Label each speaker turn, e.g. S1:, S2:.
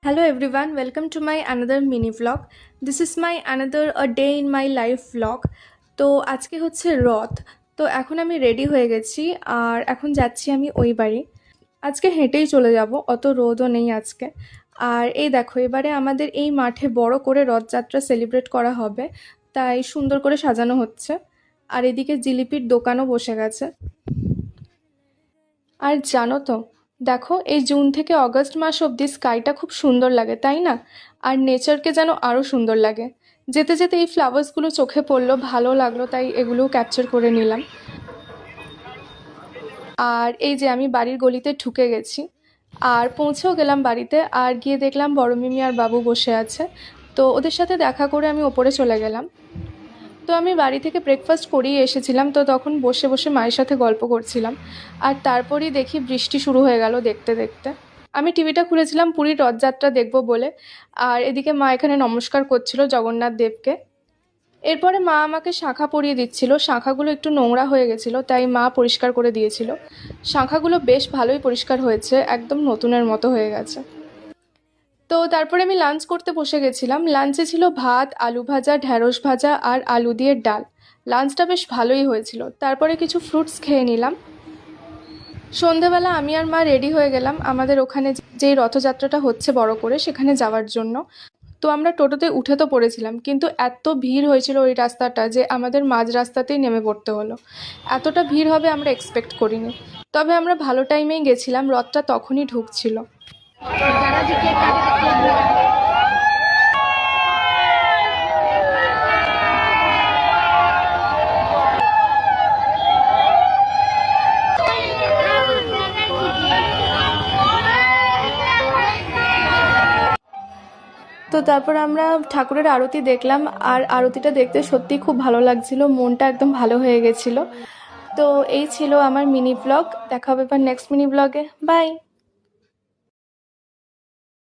S1: Hello everyone, welcome to my another mini vlog. This is my another a day in my life vlog. তো আজকে হচ্ছে রথ। তো এখন আমি রেডি হয়ে গেছি আর এখন যাচ্ছি আমি ওই বাড়ি। আজকে হেঁটেই চলে যাব, অত রোদও নেই আজকে। আর এই দেখো, এবারে আমাদের এই মাঠে বড় করে রথযাত্রা সেলিব্রেট করা হবে, তাই সুন্দর করে সাজানো হচ্ছে। আর এদিকে জিলিপির দোকানও বসে গেছে। আর জানো তো, দেখো এই জুন থেকে অগস্ট মাস অবধি স্কাইটা খুব সুন্দর লাগে, তাই না? আর নেচারকে যেন আরও সুন্দর লাগে। যেতে যেতে এই ফ্লাওয়ার্সগুলো চোখে পড়লো, ভালো লাগলো, তাই এগুলোও ক্যাপচার করে নিলাম। আর এই যে আমি বাড়ির গলিতে ঢুকে গেছি আর পৌঁছেও গেলাম বাড়িতে। আর গিয়ে দেখলাম বড় মিমি আর বাবু বসে আছে। তো ওদের সাথে দেখা করে আমি ওপরে চলে গেলাম। তো আমি বাড়ি থেকে ব্রেকফাস্ট করেই এসেছিলাম, তো তখন বসে বসে মায়ের সাথে গল্প করছিলাম। আর তারপরেই দেখি বৃষ্টি শুরু হয়ে গেল দেখতে দেখতে। আমি টিভিটা খুলেছিলাম পুরীর রথযাত্রা দেখবো বলে, আর এদিকে মা এখানে নমস্কার করছিল জগন্নাথ দেবকে। এরপরে মা আমাকে শাঁখা পরিয়ে দিচ্ছিল। শাঁখাগুলো একটু নোংরা হয়ে গেছিলো, তাই মা পরিষ্কার করে দিয়েছিল। শাঁখাগুলো বেশ ভালোই পরিষ্কার হয়েছে, একদম নতুনের মতো হয়ে গেছে। তো তারপরে আমি লাঞ্চ করতে বসে গেছিলাম। লাঞ্চে ছিল ভাত, আলু ভাজা, ঢ্যাঁড়স ভাজা আর আলু দিয়ে ডাল। লাঞ্চটা বেশ ভালোই হয়েছিল। তারপরে কিছু ফ্রুটস খেয়ে নিলাম। সন্ধেবেলা আমি আর মা রেডি হয়ে গেলাম আমাদের ওখানে যেই রথযাত্রাটা হচ্ছে বড় করে, সেখানে যাওয়ার জন্য। তো আমরা টোটোতে উঠে তো পড়েছিলাম, কিন্তু এত ভিড় হয়েছিল ওই রাস্তাটা যে আমাদের মাঝ রাস্তাতেই নেমে পড়তে হলো। এতটা ভিড় হবে আমরা এক্সপেক্ট করিনি। তবে আমরা ভালো টাইমেই গেছিলাম, রথটা তখনই ঢুকছিল। তো তারপর আমরা ঠাকুরের আরতি দেখলাম। আর আরতিটা দেখতে সত্যিই খুব ভালো লাগছিল, মনটা একদম ভালো হয়ে গেছিলো। তো এই ছিল আমার মিনি ব্লগ। দেখা হবে এবার নেক্সট মিনি ব্লগে। বাই।